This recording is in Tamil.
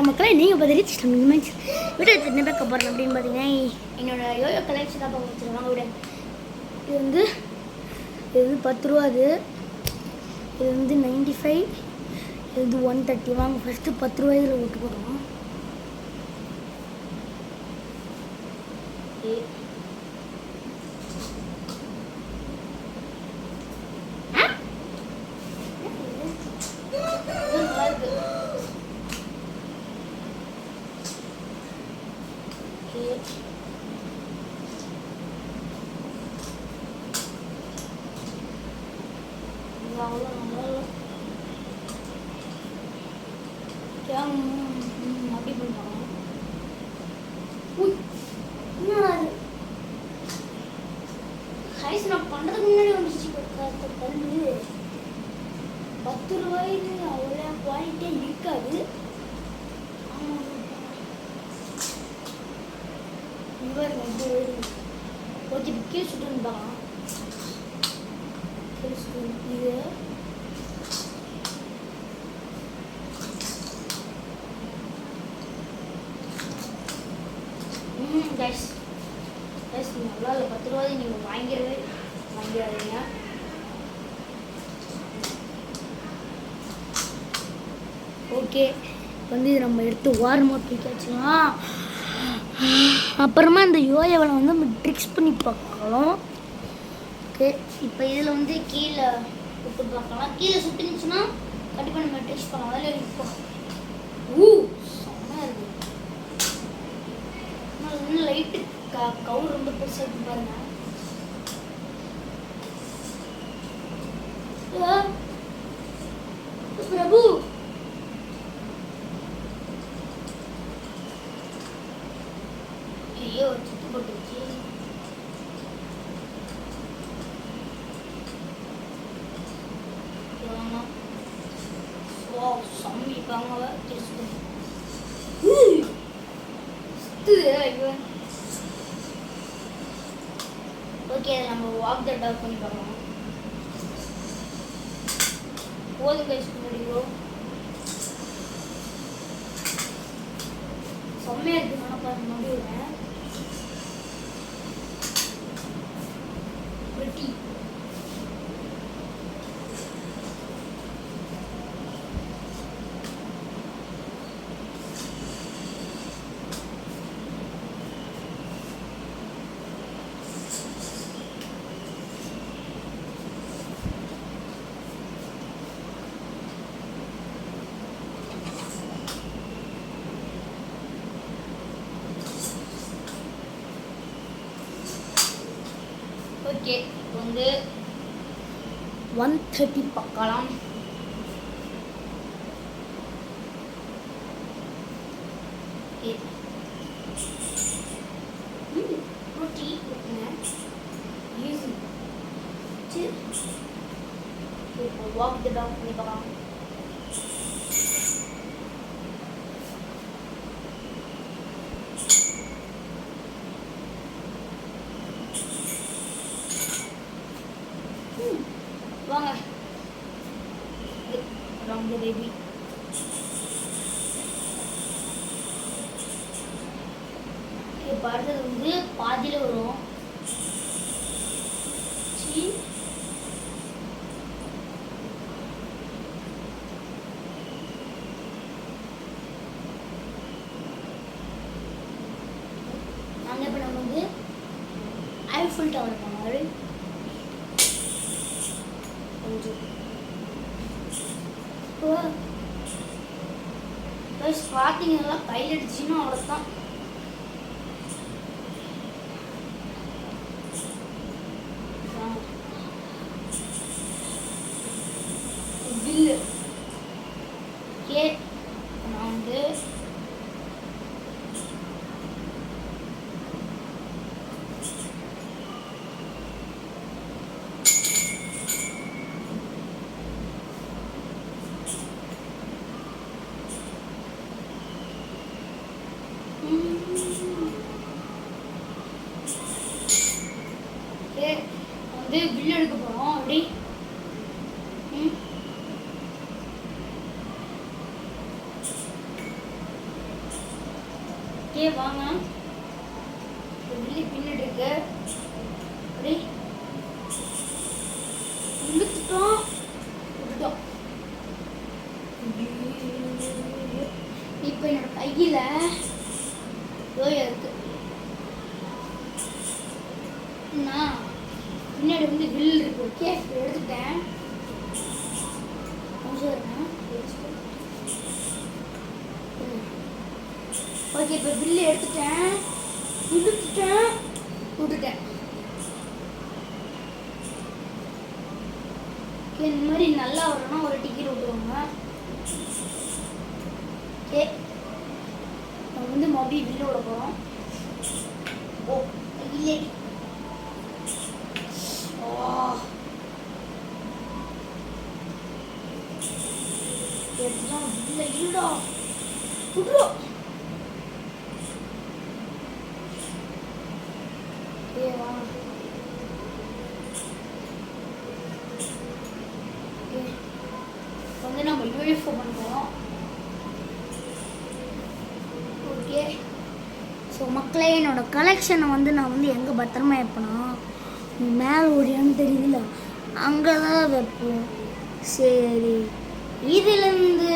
மக்களை நீங்கள் பார்த்துட்டு வீடியோ என்ன பார்க்க போகிறேன் அப்படின்னு பார்த்தீங்கன்னா என்னோடய யோயோ கலெக்ஷன் தான் பார்க்க வச்சுருவாங்க விட இது 10 ரூபா. இது 95, இது 130. வாங்க ஃபஸ்ட்டு 10 ரூபாய் இதில் விட்டு போடுவோம். அப்படி பண்ணுவாங்க. நான் பண்றதுக்கு முன்னாடி வந்துச்சு கல்வி 10 ரூபாய்க்கு அவ்வளோ குவாலிட்டியே இருக்காது. ஓகே கீழே சுட்டு இது கைஸ் நல்லா இல்லை. 10 ரூபாய் நீங்கள் வாங்கிடாதீங்க. ஓகே இது நம்ம எடுத்து ஓரமாக தூக்கி வச்சுக்கலாம். அப்புறமா இந்த யோயாவில் நம்ம ட்ரிக்ஸ் பண்ணி பார்க்கலாம். ஓகே இப்போ இதில் கீழே விட்டு பார்க்கலாம். கீழே சுட்டுனுச்சுன்னா கண்டிப்பாக நம்ம ட்ரிக்ஸ் பண்ணலாம். அதில் இப்போ செம்மையாக இருக்குது. இன்னும் லைட்டு கவுர் ரொம்ப பெருசாக இருக்கு பாருங்க. பிரபு ஐயோ சுத்து போட்டுருச்சு. சம்மிப்பாங்க ஓகே அதை நம்ம வாக் த டாக் பண்ணி பார்க்கலாம். போதும் கைஸ் முடிவோ செம்மையாக இருக்குது. நான் பாருங்க முடிவுறேன் pretty. ஓகே இப்போ 130 பார்க்கலாம். வாக் த டாக் பண்ணி பார்க்கலாம். வாங்க ராங் பேபி. பார்த்தது பாதியில் வரும். நாங்கள் இப்போ நம்ம ஐஃபில் டவர் பண்ணாரு பார்த்தீங்கன்னா கையில் அடிச்சுன்னா அவ்வளோதான். பில்லு ஓகே நான் பில் எடுக்க போகிறோம். அப்படி ஓகே வாங்க. வில்லி பின்னாடி இருக்கு. அப்படி இழுத்துட்டோம், விட்டுட்டோம். இப்போ என்னோட கையில் இருக்கு. நான் பின்னாடி வந்து வில் இருக்கு. ஓகே எடுத்துட்டேன். ஓகே இப்போ பில்லு எடுத்துட்டேன், இழுத்துட்டேன், விட்டுட்டேன். இந்த மாதிரி நல்லா வரணும்னா ஒரு டிக்கெட் விட்டுருவாங்க. ஓகே நம்ம வந்து மறுபடியும் பில்லு விட போகிறோம். ஓ இல்லை, எடுத்துட்டோம். இல்லை இல்லடா, விட்டுரும். வந்து நம்ம யூஎஃப்ஓ பண்ணுறோம். ஓகே ஸோ மக்களே, என்னோட கலெக்ஷனை வந்து நான் வந்து எங்கே பத்திரமா வைப்பேனா, மேலே ஓடியான்னு தெரியல, அங்கே தான் வைப்போம். சரி, இதிலேருந்து